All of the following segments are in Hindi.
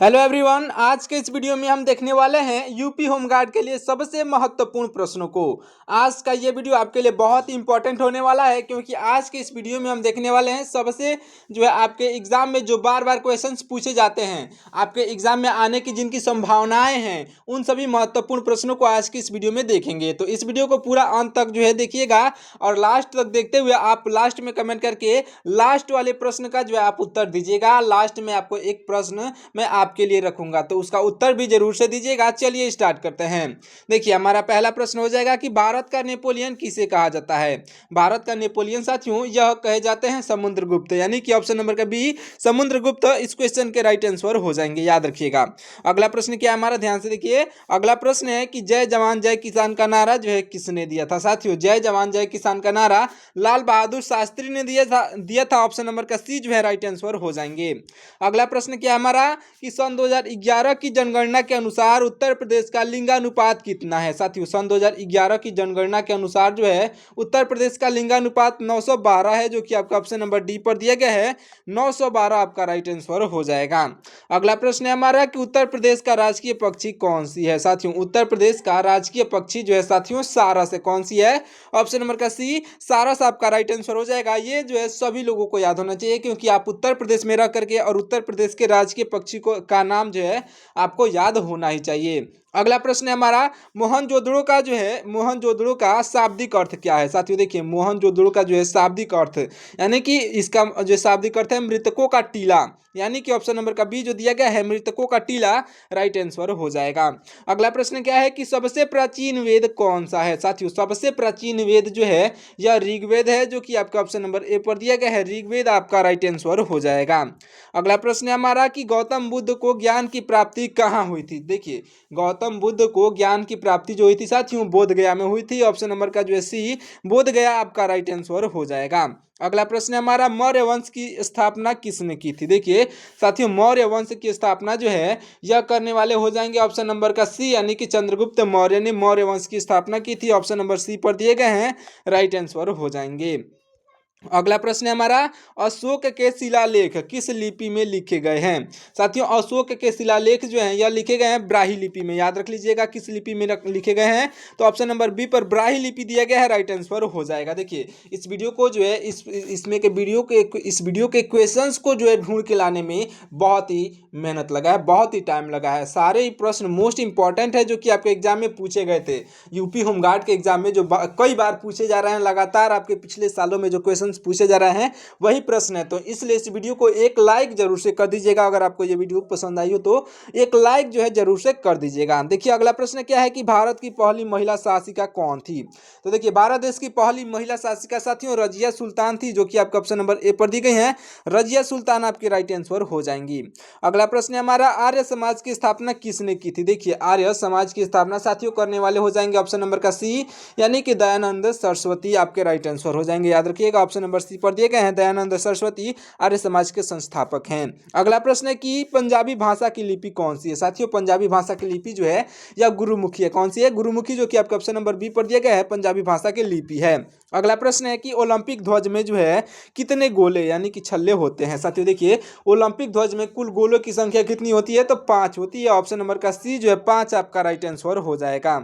हेलो एवरीवन, आज के इस वीडियो में हम देखने वाले हैं यूपी होमगार्ड के लिए सबसे महत्वपूर्ण प्रश्नों को। आज का ये वीडियो आपके लिए बहुत ही इंपॉर्टेंट होने वाला है, क्योंकि आज के इस वीडियो में हम देखने वाले हैं सबसे जो है आपके एग्जाम में जो बार बार क्वेश्चंस पूछे जाते हैं, आपके एग्जाम में आने की जिनकी संभावनाएं हैं, उन सभी महत्वपूर्ण प्रश्नों को आज की इस वीडियो में देखेंगे। तो इस वीडियो को पूरा अंत तक जो है देखिएगा और लास्ट तक देखते हुए आप लास्ट में कमेंट करके लास्ट वाले प्रश्न का जो है आप उत्तर दीजिएगा। लास्ट में आपको एक प्रश्न मैं आपके लिए रखूंगा, तो उसका उत्तर भी जरूर से दीजिएगा। चलिए स्टार्ट करते हैं। देखिए, हमारा पहला प्रश्न हो जाएगा कि भारत का नेपोलियन किसे कहा जाता है। भारत का नेपोलियन साथियों यह कहे जाते हैं समुद्रगुप्त, यानी कि ऑप्शन नंबर का बी समुद्रगुप्त इस क्वेश्चन के राइट आंसर हो जाएंगे, याद रखिएगा। अगला प्रश्न क्या है हमारा, ध्यान से देखिए। अगला प्रश्न है कि जय जवान जय किसान का नारा जो है किसने दिया था। साथियों, जय जवान जय किसान का नारा लाल बहादुर शास्त्री ने दिया था। ऑप्शन नंबर का सी जो है राइट आंसर हो जाएंगे। अगला प्रश्न क्या है हमारा कि सन 2011 की जनगणना के अनुसार उत्तर प्रदेश का लिंगानुपात कितना है। साथियों, सन 2011 की जनगणना के अनुसार जो है उत्तर प्रदेश का लिंगानुपात 912 है, जो कि आपका ऑप्शन नंबर डी पर दिया गया है। 912 आपका राइट आंसर हो जाएगा। अगला प्रश्न है हमारा कि उत्तर प्रदेश का राजकीय पक्षी कौन सी है। साथियों, उत्तर प्रदेश का राजकीय पक्षी जो है साथियों सारस है। कौन सी है? ऑप्शन नंबर का सी सारस आपका राइट आंसर हो जाएगा। ये जो है सभी लोगों को याद होना चाहिए, क्योंकि आप उत्तर प्रदेश में रह करके और उत्तर प्रदेश के राजकीय पक्षी को का नाम जो है आपको याद होना ही चाहिए। अगला प्रश्न है हमारा मोहनजोदड़ो का जो है मोहनजोदड़ो का शाब्दिक अर्थ क्या है। साथियों देखिए, मोहनजोदड़ो का जो है शाब्दिक अर्थ यानी कि इसका जो शाब्दिक अर्थ है मृतकों का टीला, यानी कि ऑप्शन नंबर का बी जो दिया गया है मृतकों का टीला राइट आंसर हो जाएगा। अगला प्रश्न क्या है कि सबसे प्राचीन वेद कौन सा है। साथियों, सबसे प्राचीन वेद जो है यह ऋग्वेद है, जो कि आपका ऑप्शन नंबर ए पर दिया गया है। ऋग्वेद आपका राइट आंसर हो जाएगा। अगला प्रश्न है हमारा कि गौतम बुद्ध को ज्ञान की प्राप्ति कहाँ हुई थी। देखिए, गौतम बुद्ध को ज्ञान की प्राप्ति जो हुई थी साथियों बोध गया में हुई थी। ऑप्शन नंबर का जो है सी बोध गया आपका राइट आंसर हो जाएगा। अगला प्रश्न है हमारा मौर्य वंश की स्थापना किसने की थी। देखिए साथियों, मौर्य वंश की स्थापना जो है यह करने वाले हो जाएंगे ऑप्शन नंबर का सी, यानी कि चंद्रगुप्त मौर्य ने मौर्य वंश की स्थापना की थी। ऑप्शन नंबर सी पर दिए गए हैं, राइट आंसर हो जाएंगे। अगला प्रश्न है हमारा अशोक के शिलालेख किस लिपि में लिखे गए हैं। साथियों, अशोक के शिलालेख जो हैं यह लिखे गए हैं ब्राही लिपि में। याद रख लीजिएगा किस लिपि में लिखे गए हैं, तो ऑप्शन नंबर बी पर ब्राही लिपि दिया गया है, राइट आंसर हो जाएगा। देखिए, इस वीडियो को जो है इस वीडियो के क्वेश्चंस को जो है ढूंढ के लाने में बहुत ही मेहनत लगा है, बहुत ही टाइम लगा है। सारे ही प्रश्न मोस्ट इंपॉर्टेंट है जो कि आपके एग्जाम में पूछे गए थे। यूपी होमगार्ड के एग्जाम में जो कई बार पूछे जा रहे हैं, लगातार आपके पिछले सालों में जो क्वेश्चन पूछे जा रहे हैं वही प्रश्न है। तो इसलिए इस वीडियो को एक लाइक जरूर से कर दीजिएगा। अगर आपको ये वीडियो पसंद आई हो तो एक लाइक जो है जरूर से कर दीजिएगा। देखिए, अगला प्रश्न क्या है कि भारत की पहली महिला शासिका कौन थी। तो देखिए, भारत देश की पहली महिला शासिका साथियों रजिया सुल्तान थी, जो कि आपका ऑप्शन नंबर ए पर दी गई है। रजिया सुल्तान आपके राइट आंसर हो जाएंगी। अगला प्रश्न है हमारा आर्य समाज की स्थापना किसने की थी। देखिए, आर्य समाज की स्थापना साथियों करने वाले हो जाएंगे ऑप्शन नंबर का सी, यानी कि दयानंद सरस्वती आपके राइट आंसर हो जाएंगे। याद रखिएगा, ऑप्शन नंबर सी पर दिए गए हैं। दयानंद सरस्वती आर्य समाज के संस्थापक हैं। अगला प्रश्न है कि पंजाबी भाषा की लिपि कौन सी है। साथियों, पंजाबी भाषा की लिपि जो है यह गुरुमुखी है। कौन सी है? गुरुमुखी, जो कि आपका ऑप्शन नंबर बी पर दिया गया है पंजाबी भाषा की लिपि है। अगला प्रश्न है कि ओलंपिक ध्वज में जो है कितने गोले यानी कि छल्ले होते हैं। साथियों देखिए, ओलंपिक ध्वज में कुल गोलों की संख्या कितनी होती है, तो 5 होती है। ऑप्शन नंबर का सी जो है 5 आपका राइट आंसर हो जाएगा।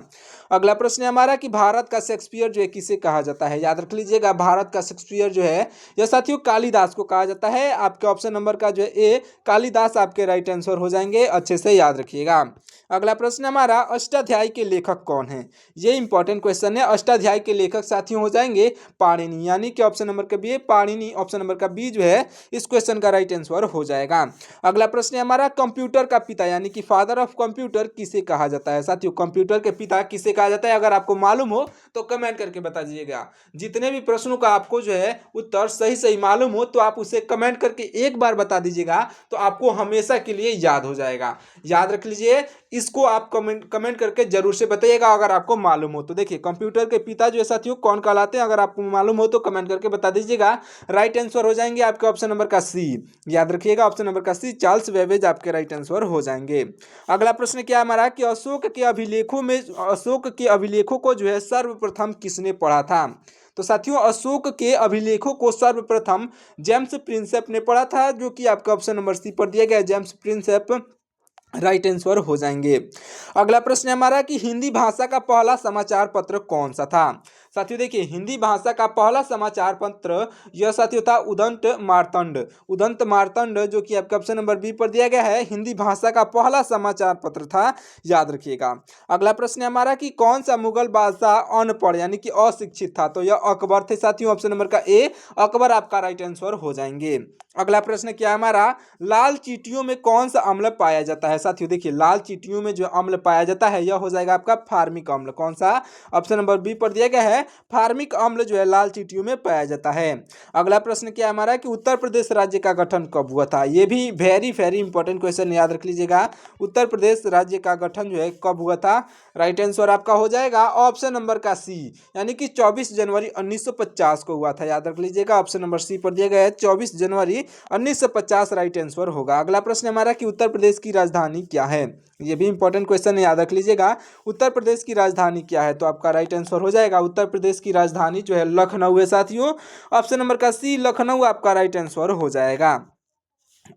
अगला प्रश्न है हमारा कि भारत का शेक्सपियर जो है किसे कहा जाता है। याद रख लीजिएगा, भारत का शेक्सपियर जो है यह साथियों कालिदास को कहा जाता है। आपके ऑप्शन नंबर का जो है ए कालिदास आपके राइट आंसर हो जाएंगे, अच्छे से याद रखिएगा। अगला प्रश्न हमारा अष्टाध्यायी के लेखक कौन है। ये इंपॉर्टेंट क्वेश्चन है। अष्टाध्यायी के लेखक साथियों हो जाएंगे पाणिनि, यानी कि ऑप्शन नंबर का बी पाणिनि, ऑप्शन नंबर का बी जो है इस क्वेश्चन का राइट आंसर हो जाएगा। अगला प्रश्न है हमारा कंप्यूटर का पिता यानी कि फादर ऑफ कंप्यूटर किसे कहा जाता है। साथियों, कंप्यूटर के पिता किसे कहा जाता है, अगर आपको मालूम हो तो कमेंट करके बता दीजिएगा। जितने भी प्रश्नों का आपको जो है उत्तर सही सही मालूम हो तो आप उसे कमेंट करके एक बार बता दीजिएगा, तो आपको हमेशा के लिए याद हो जाएगा। याद रख लीजिए, इसको आप कमेंट करके जरूर से बताइएगा अगर आपको मालूम हो तो। देखिए, कंप्यूटर के पिता जो है साथियों कौन कहलाते हैं, अगर आपको मालूम हो तो कमेंट करके बता दीजिएगा। राइट आंसर हो जाएंगे आपके ऑप्शन नंबर का सी। याद रखिएगा, ऑप्शन नंबर का सी चार्ल्स बेबेज आपके राइट आंसर हो जाएंगे। अगला प्रश्न क्या हमारा कि अशोक के अभिलेखों को जो है सर्वप्रथम किसने पढ़ा था। तो साथियों, अशोक के अभिलेखों को सर्वप्रथम जेम्स प्रिंसेप ने पढ़ा था, जो कि आपका ऑप्शन नंबर सी पर दिया गया है। जेम्स प्रिंसेप राइट आंसर हो जाएंगे। अगला प्रश्न है हमारा कि हिंदी भाषा का पहला समाचार पत्र कौन सा था। साथियों देखिए, हिंदी भाषा का पहला समाचार पत्र यह साथियों था उदंत मार्तंड। उदंत मार्तंड जो कि आपका ऑप्शन नंबर बी पर दिया गया है, हिंदी भाषा का पहला समाचार पत्र था, याद रखिएगा। अगला प्रश्न है हमारा कि कौन सा मुगल बादशाह अनपढ़ यानी कि अशिक्षित था। तो यह अकबर थे साथियों, ऑप्शन नंबर का ए अकबर आपका राइट आंसर हो जाएंगे। अगला प्रश्न क्या है हमारा, लाल चींटियों में कौन सा अम्ल पाया जाता है। साथियों देखिए, लाल चींटियों में जो अम्ल पाया जाता है यह हो जाएगा आपका फार्मिक अम्ल। कौन सा, ऑप्शन नंबर बी पर दिया गया है, फार्मिक अम्ल जो है लाल चींटियों में पाया जाता है। अगला प्रश्न क्या है हमारा कि उत्तर प्रदेश राज्य का गठन कब हुआ था। यह भी वेरी वेरी इंपॉर्टेंट क्वेश्चन, याद रख लीजिएगा। उत्तर प्रदेश राज्य का गठन जो है कब हुआ था, राइट आंसर आपका हो जाएगा ऑप्शन नंबर का सी, यानी कि 24 जनवरी 1950 को हुआ था, याद रख लीजिएगा। ऑप्शन नंबर सी पर दिया गया है 24 जनवरी 1950 राइट आंसर होगा। अगला प्रश्न हमारा कि उत्तर प्रदेश की राजधानी क्या है। ये भी इंपॉर्टेंट क्वेश्चन है, याद रख लीजिएगा। उत्तर प्रदेश की राजधानी क्या है, तो आपका राइट आंसर हो जाएगा उत्तर प्रदेश की राजधानी जो है लखनऊ है साथियों। ऑप्शन नंबर का सी लखनऊ आपका राइट आंसर हो जाएगा।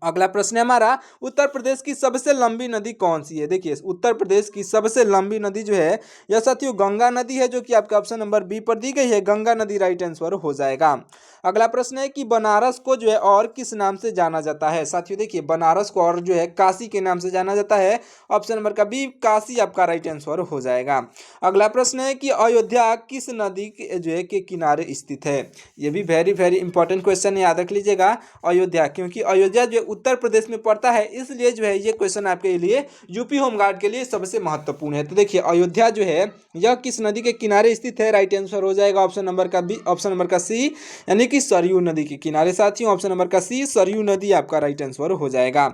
अगला प्रश्न है हमारा, उत्तर प्रदेश की सबसे लंबी नदी कौन सी है। देखिए, उत्तर प्रदेश की सबसे लंबी नदी जो है यह साथियों गंगा नदी है, जो कि आपका ऑप्शन नंबर बी पर दी गई है, गंगा नदी राइट आंसर हो जाएगा। अगला प्रश्न है कि बनारस को जो है और किस नाम से जाना जाता है। साथियों देखिए, बनारस को और जो है काशी के नाम से जाना जाता है, ऑप्शन नंबर का बी काशी आपका राइट आंसर हो जाएगा। अगला प्रश्न है कि अयोध्या किस नदी के जो है के किनारे स्थित है। ये भी वेरी वेरी इंपॉर्टेंट क्वेश्चन है, याद रख लीजिएगा। अयोध्या, क्योंकि अयोध्या जो उत्तर प्रदेश में पड़ता है, इसलिए जो है ये क्वेश्चन आपके लिए यूपी होमगार्ड के लिए सबसे महत्वपूर्ण है। तो देखिए, अयोध्या जो है यह किस नदी के किनारे स्थित है, राइट आंसर हो जाएगा ऑप्शन नंबर का बी, ऑप्शन नंबर का सी, यानी कि सरयू नदी के किनारे साथियों। ऑप्शन नंबर का सी सरयू नदी आपका राइट आंसर हो जाएगा।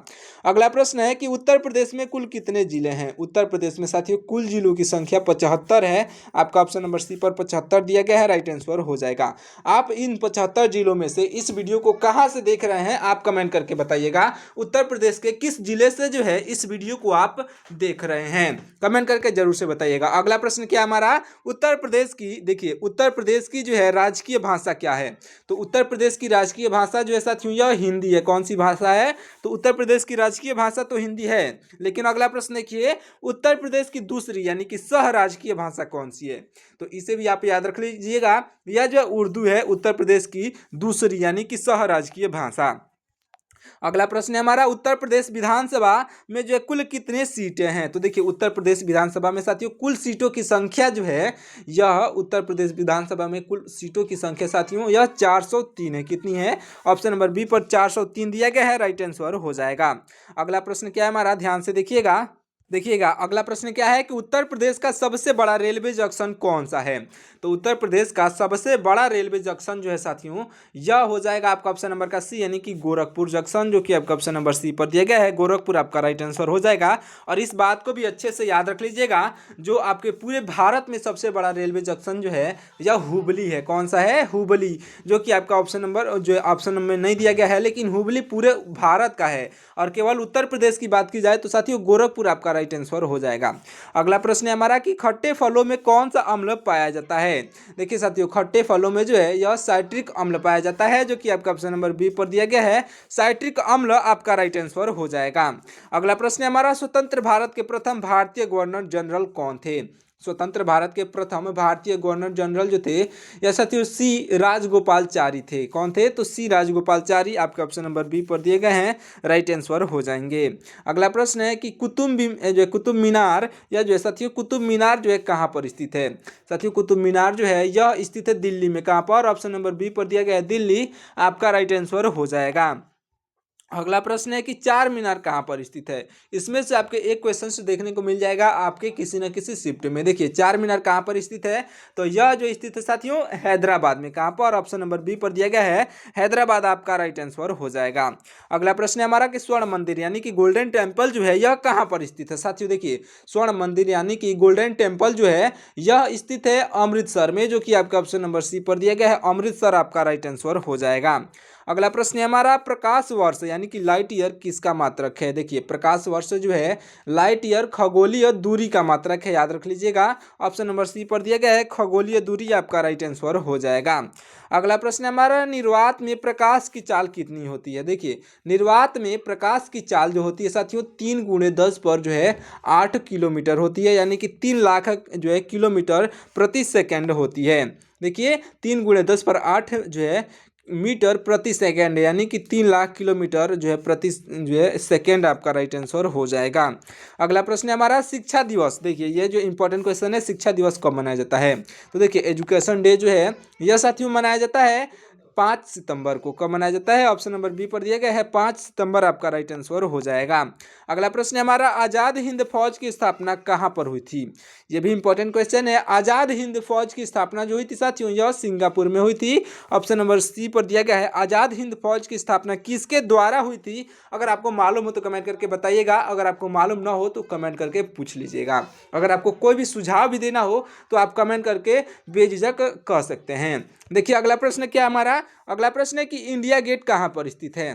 अगला प्रश्न है कि उत्तर प्रदेश में कुल कितने जिले हैं। उत्तर प्रदेश में साथियों कुल जिलों की संख्या 75 है, आपका ऑप्शन नंबर सी पर 75 दिया गया है, राइट आंसर हो जाएगा। आप इन 75 जिलों में से इस वीडियो को कहां से देख रहे हैं, आप कमेंट करके बताइएगा। उत्तर प्रदेश के किस जिले से जो है इस वीडियो को आप देख रहे हैं, कमेंट करके जरूर से बताइएगा। अगला प्रश्न क्या हमारा, उत्तर प्रदेश की, देखिए उत्तर प्रदेश की जो है राजकीय भाषा क्या है। तो उत्तर प्रदेश की राजकीय भाषा जो है साथियों यह हिंदी है। कौन सी भाषा है, तो उत्तर प्रदेश की राजकीय भाषा तो हिंदी है, लेकिन अगला प्रश्न देखिए, उत्तर प्रदेश की दूसरी यानी कि सह राजकीय भाषा कौन सी है। तो इसे भी आप याद रख लीजिएगा, यह जो उर्दू है उत्तर प्रदेश की दूसरी यानी कि सह राजकीय भाषा। अगला प्रश्न है हमारा, उत्तर प्रदेश विधानसभा में जो है कुल कितने सीटें हैं। तो देखिए, उत्तर प्रदेश विधानसभा में साथियों कुल सीटों की संख्या जो है यह उत्तर प्रदेश विधानसभा में कुल सीटों की संख्या साथियों यह 403 है। कितनी है, ऑप्शन नंबर बी पर 403 दिया गया है, राइट आंसर हो जाएगा। अगला प्रश्न क्या है हमारा, ध्यान से देखिएगा। अगला प्रश्न क्या है कि उत्तर प्रदेश का सबसे बड़ा रेलवे जंक्शन कौन सा है। तो उत्तर प्रदेश का सबसे बड़ा रेलवे जंक्शन जो है साथियों यह हो जाएगा आपका ऑप्शन नंबर का सी, यानी कि गोरखपुर जंक्शन, जो कि आपका ऑप्शन नंबर सी पर दिया गया है, गोरखपुर आपका राइट आंसर हो जाएगा। और इस बात को भी अच्छे से याद रख लीजिएगा, जो आपके पूरे भारत में सबसे बड़ा रेलवे जंक्शन जो है यह हुबली है। कौन सा है, हुबली, जो कि आपका ऑप्शन नंबर जो ऑप्शन नंबर में नहीं दिया गया है, लेकिन हुबली पूरे भारत का है। और केवल उत्तर प्रदेश की बात की जाए तो साथियों गोरखपुर आपका राइट आंसर हो जाएगा। अगला प्रश्न है हमारा कि खट्टे फलों में कौन सा अम्ल पाया जाता है। देखिए साथियों, खट्टे फलों में जो है यह साइट्रिक अम्ल पाया जाता है, जो कि आपका ऑप्शन नंबर बी पर दिया गया है, साइट्रिक अम्ल आपका राइट आंसर हो जाएगा। अगला प्रश्न है हमारा, स्वतंत्र भारत के प्रथम भारतीय गवर्नर जनरल कौन थे। स्वतंत्र भारत के प्रथम भारतीय गवर्नर जनरल जो थे यह साथियों सी राजगोपालचारी थे। कौन थे, तो सी राजगोपालचारी आपके ऑप्शन नंबर बी पर दिए गए हैं, राइट आंसर हो जाएंगे। अगला प्रश्न है कि कुतुब मीनार या जो है साथियों कुतुब मीनार जो है कहाँ पर स्थित है। साथियों कुतुब मीनार जो है यह स्थित है दिल्ली में। कहाँ पर, ऑप्शन नंबर बी पर दिया गया है, दिल्ली आपका राइट आंसर हो जाएगा। अगला प्रश्न है कि चार मीनार कहाँ पर स्थित है। इसमें से आपके एक क्वेश्चन से देखने को मिल जाएगा आपके किसी न किसी शिफ्ट में। देखिए, चार मीनार कहाँ पर स्थित है, तो यह जो स्थित है साथियों हैदराबाद में। कहाँ पर, ऑप्शन नंबर बी पर दिया गया है, हैदराबाद आपका राइट आंसर हो जाएगा। अगला प्रश्न है हमारा कि स्वर्ण मंदिर यानी कि गोल्डन टेम्पल जो है यह कहाँ पर स्थित है। साथियों देखिए, स्वर्ण मंदिर यानी कि गोल्डन टेम्पल जो है यह स्थित है अमृतसर में, जो कि आपका ऑप्शन नंबर सी पर दिया गया है, अमृतसर आपका राइट आंसर हो जाएगा। अगला प्रश्न है हमारा, प्रकाश वर्ष यानी कि लाइट ईयर किसका मात्रक है? देखिए प्रकाश वर्ष जो है लाइट ईयर खगोलीय दूरी का मात्रक है, याद रख लीजिएगा। ऑप्शन नंबर सी पर दिया गया है खगोलीय दूरी, आपका राइट आंसर हो जाएगा। अगला प्रश्न है हमारा, निर्वात में प्रकाश की चाल कितनी होती है? देखिए निर्वात में प्रकाश की चाल जो होती है साथियों 3 × 10 पर जो है 8 किलोमीटर होती है, यानी कि 3 लाख जो है किलोमीटर प्रति सेकंड होती है। देखिए 3 × 10 पर 8 जो है मीटर प्रति सेकंड, यानी कि 3 लाख किलोमीटर जो है प्रति जो है सेकंड, आपका राइट आंसर हो जाएगा। अगला प्रश्न है हमारा, शिक्षा दिवस। देखिए ये जो इंपॉर्टेंट क्वेश्चन है, शिक्षा दिवस कब मनाया जाता है? तो देखिए एजुकेशन डे जो है यह साथियों मनाया जाता है 5 सितंबर को। कब मनाया जाता है? ऑप्शन नंबर बी पर दिया गया है 5 सितंबर, आपका राइट आंसर हो जाएगा। अगला प्रश्न है हमारा, आज़ाद हिंद फौज की स्थापना कहाँ पर हुई थी? ये भी इंपॉर्टेंट क्वेश्चन है। आज़ाद हिंद फौज की स्थापना जो हुई थी साथियों यह सिंगापुर में हुई थी। ऑप्शन नंबर सी पर दिया गया है आज़ाद हिंद फौज की स्थापना किसके द्वारा हुई थी? अगर आपको मालूम हो तो कमेंट करके बताइएगा, अगर आपको मालूम ना हो तो कमेंट करके पूछ लीजिएगा। अगर आपको कोई भी सुझाव भी देना हो तो आप कमेंट करके बेझिझक कह सकते हैं। देखिए अगला प्रश्न क्या हमारा, अगला प्रश्न है कि इंडिया गेट कहाँ पर स्थित है?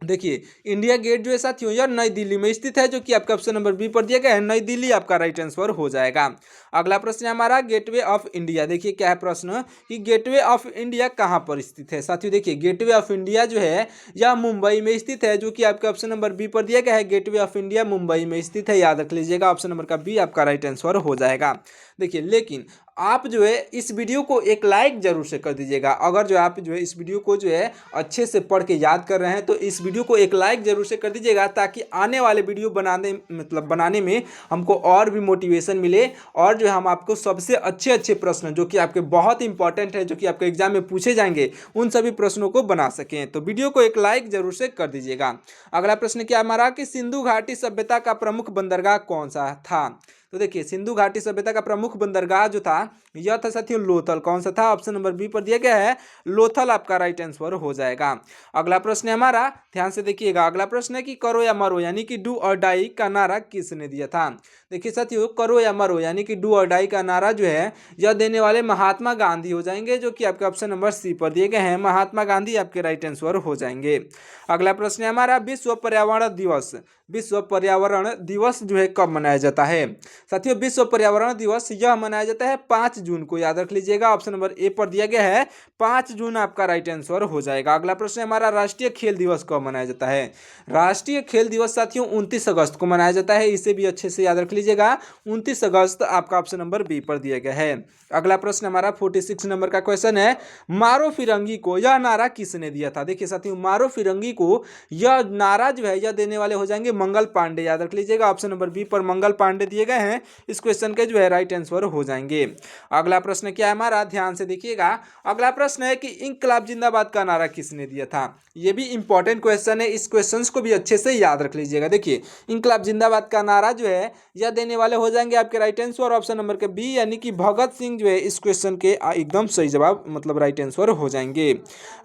देखिए इंडिया गेट जो है साथियों यह नई दिल्ली में स्थित है, जो कि आपका ऑप्शन नंबर बी पर दिया गया है नई दिल्ली, आपका राइट आंसर हो जाएगा। अगला प्रश्न है हमारा, गेटवे ऑफ इंडिया। देखिए क्या है प्रश्न कि गेटवे ऑफ इंडिया कहाँ पर स्थित है? साथियों देखिए गेटवे ऑफ इंडिया जो है यह मुंबई में स्थित है, जो कि आपका ऑप्शन नंबर बी पर दिया गया है गेटवे ऑफ इंडिया मुंबई में स्थित है, याद रख लीजिएगा। ऑप्शन नंबर का बी आपका राइट आंसर हो जाएगा। देखिए लेकिन आप जो है इस वीडियो को एक लाइक जरूर से कर दीजिएगा। अगर जो आप जो है इस वीडियो को जो है अच्छे से पढ़ के याद कर रहे हैं तो इस वीडियो को एक लाइक जरूर से कर दीजिएगा, ताकि आने वाले वीडियो बनाने में हमको और भी मोटिवेशन मिले, और जो है हम आपको सबसे अच्छे अच्छे प्रश्न जो कि आपके बहुत इंपॉर्टेंट है, जो कि आपके एग्जाम में पूछे जाएंगे, उन सभी प्रश्नों को बना सकें। तो वीडियो को एक लाइक जरूर से कर दीजिएगा। अगला प्रश्न क्या हमारा कि सिंधु घाटी सभ्यता का प्रमुख बंदरगाह कौन सा था? तो देखिए सिंधु घाटी सभ्यता का प्रमुख बंदरगाह जो था यह था साथियों लोथल। कौन सा था? ऑप्शन नंबर बी पर दिया गया है लोथल, आपका राइट आंसर हो जाएगा। अगला प्रश्न है हमारा, ध्यान से देखिएगा। अगला प्रश्न है कि करो या मरो यानी कि डू और डाई का नारा किसने दिया था? देखिए साथियों करो या मरो यानी कि डू और डाई का नारा जो है यह देने वाले महात्मा गांधी हो जाएंगे, जो कि आपके ऑप्शन नंबर सी पर दिए गए हैं महात्मा गांधी, आपके राइट आंसर हो जाएंगे। अगला प्रश्न है हमारा, विश्व पर्यावरण दिवस। विश्व पर्यावरण दिवस जो है कब मनाया जाता है? साथियों विश्व पर्यावरण दिवस यह मनाया जाता है 5 जून को, याद रख लीजिएगा। ऑप्शन नंबर ए पर दिया गया है 5 जून, आपका राइट आंसर हो जाएगा। अगला प्रश्न है हमारा, राष्ट्रीय खेल दिवस कब मनाया जाता है? राष्ट्रीय खेल दिवस साथियों 29 अगस्त को मनाया जाता है, इसे भी अच्छे से याद रख लीजिएगा। 29 अगस्त आपका ऑप्शन नंबर बी पर दिया गया है। अगला प्रश्न हमारा 46 नंबर का क्वेश्चन है, मारो फिरंगी को यह नारा किसने दिया था? देखिए साथियों मारो फिरंगी को यह नारा जो है यह देने वाले हो जाएंगे मंगल पांडे, याद रख लीजिएगा। ऑप्शन नंबर बी पर मंगल पांडे दिए गए हैं, इस क्वेश्चन के जो है राइट आंसर हो जाएंगे। अगला प्रश्न क्या है हमारा, ध्यान से देखिएगा। अगला प्रश्न है कि इंकलाब जिंदाबाद का नारा किसने दिया था? ये भी इंपॉर्टेंट क्वेश्चन है, इस क्वेश्चन को भी अच्छे से याद रख लीजिएगा। देखिए इंकलाब जिंदाबाद का नारा जो है यह देने वाले हो जाएंगे आपके राइट आंसर ऑप्शन नंबर के बी, यानी कि भगत सिंह जो है इस क्वेश्चन के एकदम सही जवाब मतलब राइट आंसर हो जाएंगे।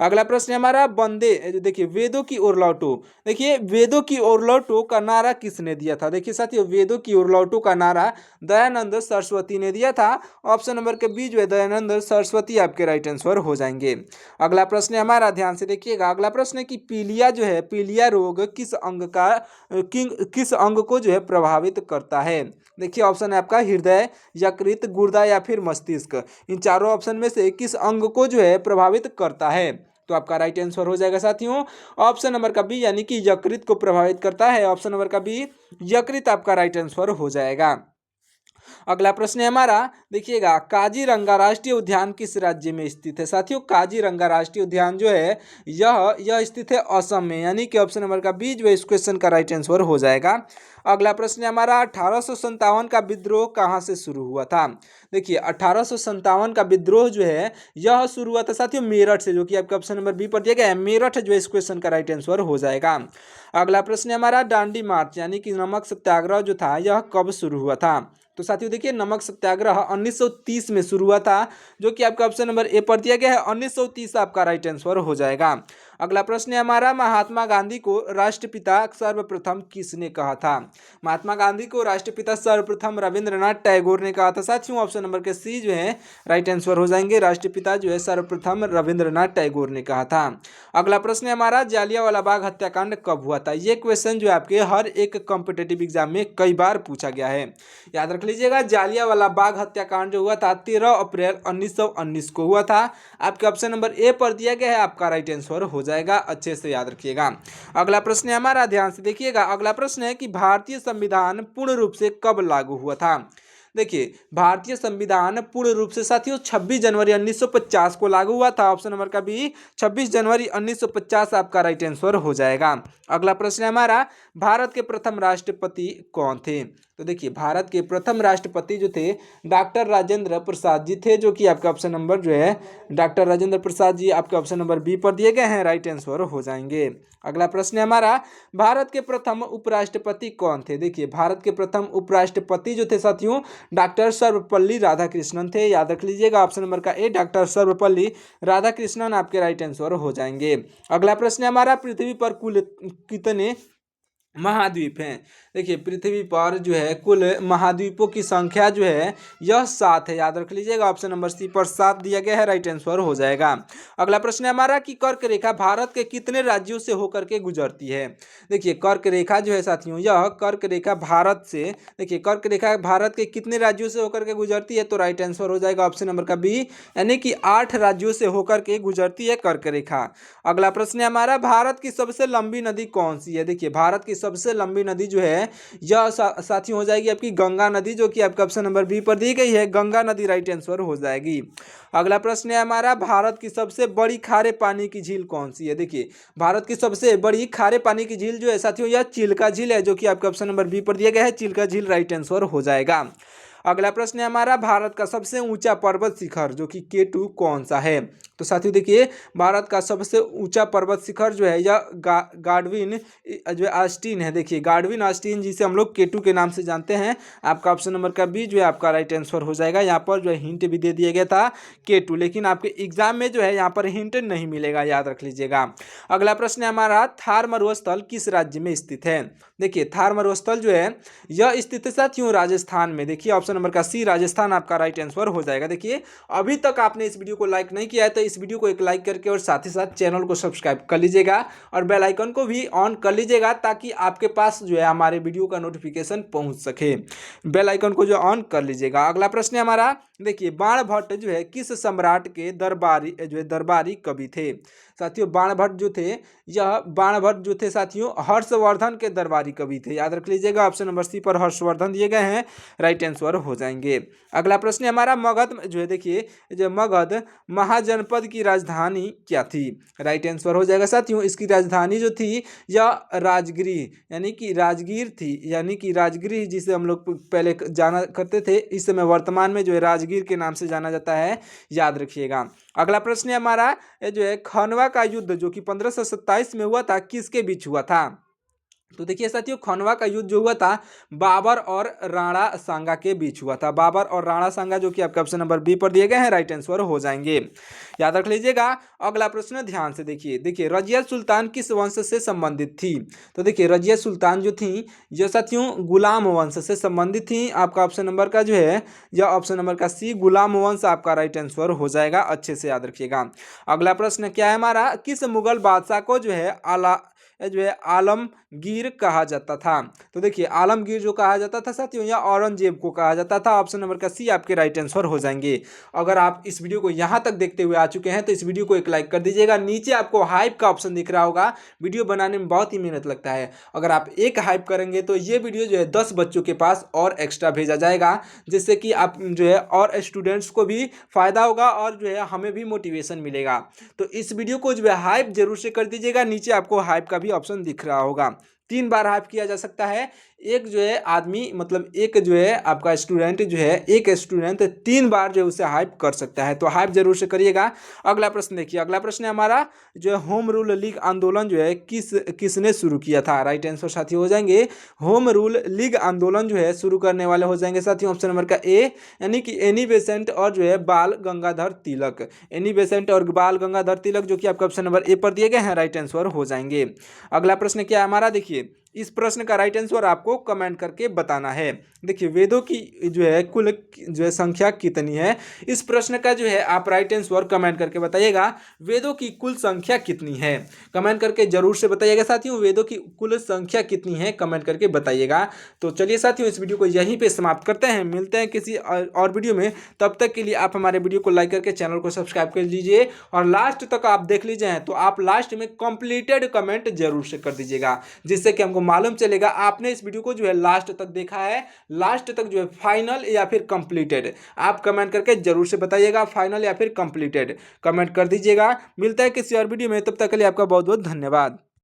अगला प्रश्न हमारा, वंदे देखिए वेदों की ओर लौटो। देखिए वेदों की ओर लौटो का नारा किसने दिया था? देखिए साथियों वेदों की ओर लौटो का नारा दयानंद सरस्वती ने दिया था। ऑप्शन नंबर के बी जो है दयानंद सरस्वती, आपके राइट आंसर हो जाएंगे। अगला प्रश्न है हमारा, ध्यान से देखिएगा। अगला प्रश्न है कि पीलिया जो है पीलिया रोग किस अंग को जो है प्रभावित करता है? देखिए ऑप्शन है आपका हृदय, यकृत, गुर्दा या फिर मस्तिष्क। इन चारों ऑप्शन में से किस अंग को जो है प्रभावित करता है? तो आपका राइट आंसर हो जाएगा साथियों ऑप्शन नंबर का बी, यानी कि यकृत को प्रभावित करता है। ऑप्शन नंबर का बी यकृत, आपका राइट आंसर हो जाएगा। अगला प्रश्न है हमारा, देखिएगा काजीरंगा राष्ट्रीय उद्यान किस राज्य में स्थित है? साथियों काजीरंगा राष्ट्रीय उद्यान जो है यह स्थित है असम में, यानी कि ऑप्शन नंबर का बी जो है इस क्वेश्चन का राइट आंसर हो जाएगा। अगला प्रश्न है हमारा, 1857 का विद्रोह कहाँ से शुरू हुआ था? देखिए 1857 का विद्रोह जो है यह शुरू हुआ था साथियों मेरठ से, जो कि आपका ऑप्शन नंबर बी पर दिया गया है मेरठ, जो इस क्वेश्चन का राइट आंसर हो जाएगा। अगला प्रश्न है हमारा, दांडी मार्च यानी कि नमक सत्याग्रह जो था यह कब शुरू हुआ था? तो साथियों देखिए नमक सत्याग्रह 1930 में शुरू हुआ था, जो कि आपका ऑप्शन नंबर ए पर दिया गया है 1930, आपका राइट आंसर हो जाएगा। अगला प्रश्न है हमारा, महात्मा गांधी को राष्ट्रपिता सर्वप्रथम किसने कहा था? महात्मा गांधी को राष्ट्रपिता सर्वप्रथम रविंद्रनाथ टैगोर ने कहा था साथियों। ऑप्शन नंबर के सी जो है राइट आंसर हो जाएंगे। राष्ट्रपिता जो है सर्वप्रथम रविंद्रनाथ टैगोर ने कहा था। अगला प्रश्न है हमारा, जालियांवाला बाग हत्याकांड कब हुआ था? ये क्वेश्चन जो है आपके हर एक कॉम्पिटेटिव एग्जाम में कई बार पूछा गया है, याद रख लीजिएगा। जालियांवाला बाग हत्याकांड जो हुआ था 13 अप्रैल 1919 को हुआ था। आपके ऑप्शन नंबर ए पर दिया गया है, आपका राइट आंसर हो जाएगा, अच्छे से याद रखिएगा। अगला प्रश्न है हमारा, ध्यान से देखिएगा। अगला प्रश्न है कि भारतीय संविधान पूर्ण रूप से कब लागू हुआ था? देखिए, भारतीय संविधान पूर्ण रूप से साथियों 26 जनवरी 1950 को लागू हुआ था। ऑप्शन नंबर का बी 26 जनवरी 1950 आपका राइट आंसर हो जाएगा। अगला प्रश्न है हमारा, भारत के प्रथम राष्ट्रपति कौन थे? तो देखिए, भारत के प्रथम राष्ट्रपति जो थे डॉक्टर राजेंद्र प्रसाद जी थे, जो कि आपका ऑप्शन नंबर जो है डॉक्टर राजेंद्र प्रसाद जी आपके ऑप्शन नंबर बी पर दिए गए हैं, राइट आंसर हो जाएंगे। अगला प्रश्न है हमारा, भारत के प्रथम उपराष्ट्रपति कौन थे? देखिए, भारत के प्रथम उपराष्ट्रपति जो थे साथियों डॉक्टर सर्वपल्ली राधाकृष्णन थे, याद रख लीजिएगा। ऑप्शन नंबर का ए डॉक्टर सर्वपल्ली राधाकृष्णन आपके राइट आंसर हो जाएंगे। अगला प्रश्न है हमारा, पृथ्वी पर कुल कितने महाद्वीप हैं? देखिए, पृथ्वी पर जो है कुल महाद्वीपों की संख्या जो है यह 7 है, याद रख लीजिएगा। ऑप्शन नंबर सी पर 7 दिया गया है, राइट आंसर हो जाएगा। अगला प्रश्न है हमारा कि कर्क रेखा भारत के कितने राज्यों से होकर के गुजरती है? देखिए, कर्क रेखा जो है साथियों, यह कर्क रेखा भारत से, देखिए कर्क रेखा भारत के कितने राज्यों से होकर के गुजरती है? तो राइट आंसर हो जाएगा ऑप्शन नंबर का बी, यानी कि 8 राज्यों से होकर के गुजरती है कर्क रेखा। अगला प्रश्न है हमारा, भारत की सबसे लंबी नदी कौन सी है? देखिए, भारत की सबसे लंबी नदी जो है यह साथियों हो जाएगी आपकी गंगा नदी, जो कि आपका ऑप्शन नंबर बी पर दी गई है, गंगा नदी राइट आंसर हो जाएगी। अगला प्रश्न है हमारा, भारत की सबसे बड़ी खारे पानी की झील कौन सी है? देखिए, भारत की सबसे बड़ी खारे पानी की झील जो है साथियों यह चिल्का झील है, जो कि आपका ऑप्शन नंबर बी पर दिया गया है, चिल्का झील राइट आंसर हो जाएगा। अगला प्रश्न है हमारा, भारत का सबसे ऊंचा पर्वत शिखर जो कि K2 कौन सा है? तो साथियों देखिए, भारत का सबसे ऊंचा पर्वत शिखर जो है यह गाडविन जो आस्टीन है। देखिए, गाडविन आस्टीन जिसे हम लोग K2 के नाम से जानते हैं, आपका ऑप्शन नंबर का बी जो है आपका राइट आंसर हो जाएगा। यहाँ पर जो है हिंट भी दे दिया गया था K2, लेकिन आपके एग्जाम में जो है यहाँ पर हिंट नहीं मिलेगा, याद रख लीजिएगा। अगला प्रश्न है हमारा, थार मरुस्थल किस राज्य में स्थित है? देखिए, थार मरुस्थल जो है यह स्थित है साथियों राजस्थान में। देखिए, ऑप्शन नंबर का सी राजस्थान आपका राइट आंसर हो जाएगा। देखिए, अभी तक आपने इस वीडियो को लाइक नहीं किया है तो इस वीडियो को एक लाइक करके और साथ ही साथ चैनल को सब्सक्राइब कर लीजिएगा और बेल आइकन को भी ऑन कर लीजिएगा, ताकि आपके पास जो है हमारे वीडियो का नोटिफिकेशन पहुंच सके। बेल आइकन को जो ऑन कर लीजिएगा। अगला प्रश्न है हमारा, देखिए, बाणभट्ट जो है किस सम्राट के दरबारी कवि थे? साथियों, बाणभट्ट जो थे साथियों हर्षवर्धन के दरबारी कवि थे, याद रख लीजिएगा। ऑप्शन नंबर सी पर हर्षवर्धन दिए गए हैं, राइट आंसर हो जाएंगे। अगला प्रश्न है हमारा, मगध जो है, देखिए जो मगध महाजनपद की राजधानी क्या थी? राइट आंसर हो जाएगा साथियों, इसकी राजधानी जो थी यह राजगीर थी, यानी कि राजगीर जिसे हम लोग पहले जाना करते थे, इस समय वर्तमान में जो है राजगीर के नाम से जाना जाता है, याद रखिएगा। अगला प्रश्न है हमारा, जो है खनवा का युद्ध जो कि 1527 में हुआ था किसके बीच हुआ था? तो देखिए साथियों, खनवा का युद्ध जो हुआ था बाबर और राणा सांगा के बीच हुआ था। बाबर और राणा सांगा जो कि आपके ऑप्शन नंबर बी पर दिए गए हैं, राइट आंसर हो जाएंगे, याद रख लीजिएगा। अगला प्रश्न ध्यान से देखिए रजिया सुल्तान किस वंश से संबंधित थी? तो देखिए, रजिया सुल्तान जो थी जो साथियों गुलाम वंश से संबंधित थी। आपका ऑप्शन नंबर का जो है यह ऑप्शन नंबर का सी गुलाम वंश आपका राइट आंसर हो जाएगा, अच्छे से याद रखिएगा। अगला प्रश्न क्या है हमारा, किस मुगल बादशाह को जो है आलमगीर कहा जाता था? तो देखिए, आलमगीर जो कहा जाता था साथियों या औरंगजेब को कहा जाता था। ऑप्शन नंबर का सी आपके राइट आंसर हो जाएंगे। अगर आप इस वीडियो को यहाँ तक देखते हुए आ चुके हैं तो इस वीडियो को एक लाइक कर दीजिएगा। नीचे आपको हाइप का ऑप्शन दिख रहा होगा, वीडियो बनाने में बहुत ही मेहनत लगता है। अगर आप एक हाइप करेंगे तो ये वीडियो जो है 10 बच्चों के पास और एक्स्ट्रा भेजा जाएगा, जिससे कि आप जो है और स्टूडेंट्स को भी फायदा होगा और जो है हमें भी मोटिवेशन मिलेगा। तो इस वीडियो को जो है हाइप जरूर से कर दीजिएगा। नीचे आपको हाइप का ऑप्शन दिख रहा होगा, 3 बार हाइप किया जा सकता है, एक जो है आदमी मतलब एक जो है आपका स्टूडेंट जो है एक स्टूडेंट 3 बार जो है उसे हाइप कर सकता है। तो हाइप जरूर से करिएगा। अगला प्रश्न देखिए, अगला प्रश्न है हमारा जो है होम रूल लीग आंदोलन जो है किसने शुरू किया था। राइट आंसर साथी हो जाएंगे होम रूल लीग आंदोलन जो है शुरू करने वाले हो जाएंगे साथियों ऑप्शन नंबर का ए, यानी कि एनी बेसेंट और जो है बाल गंगाधर तिलक। एनी बेसेंट और बाल गंगाधर तिलक जो कि आपका ऑप्शन नंबर ए पर दिए गए हैं, राइट आंसर हो जाएंगे। अगला प्रश्न क्या है हमारा, देखिए इस प्रश्न का राइट आंसर आपको कमेंट करके बताना है। देखिए वेदों की जो है कुल जो है संख्या कितनी है, इस प्रश्न का जो है आप राइट आंसर कमेंट करके बताइएगा। वेदों की कुल संख्या कितनी है, कमेंट करके जरूर से बताइएगा साथियों। वेदों की कुल संख्या कितनी है कमेंट करके बताइएगा। तो चलिए साथियों इस वीडियो को यहीं पे समाप्त करते हैं, मिलते हैं किसी और वीडियो में। तब तक के लिए आप हमारे वीडियो को लाइक करके चैनल को सब्सक्राइब कर लीजिए और लास्ट तक आप देख लीजिए, तो आप लास्ट में कंप्लीटेड कमेंट जरूर से कर दीजिएगा, जिससे कि हमको मालूम चलेगा आपने इस वीडियो को जो है लास्ट तक देखा है, लास्ट तक जो है फाइनल या फिर कंप्लीटेड। आप कमेंट करके जरूर से बताइएगा फाइनल या फिर कंप्लीटेड, कमेंट कर दीजिएगा। मिलता है किसी और वीडियो में, तब तक के लिए आपका बहुत बहुत धन्यवाद।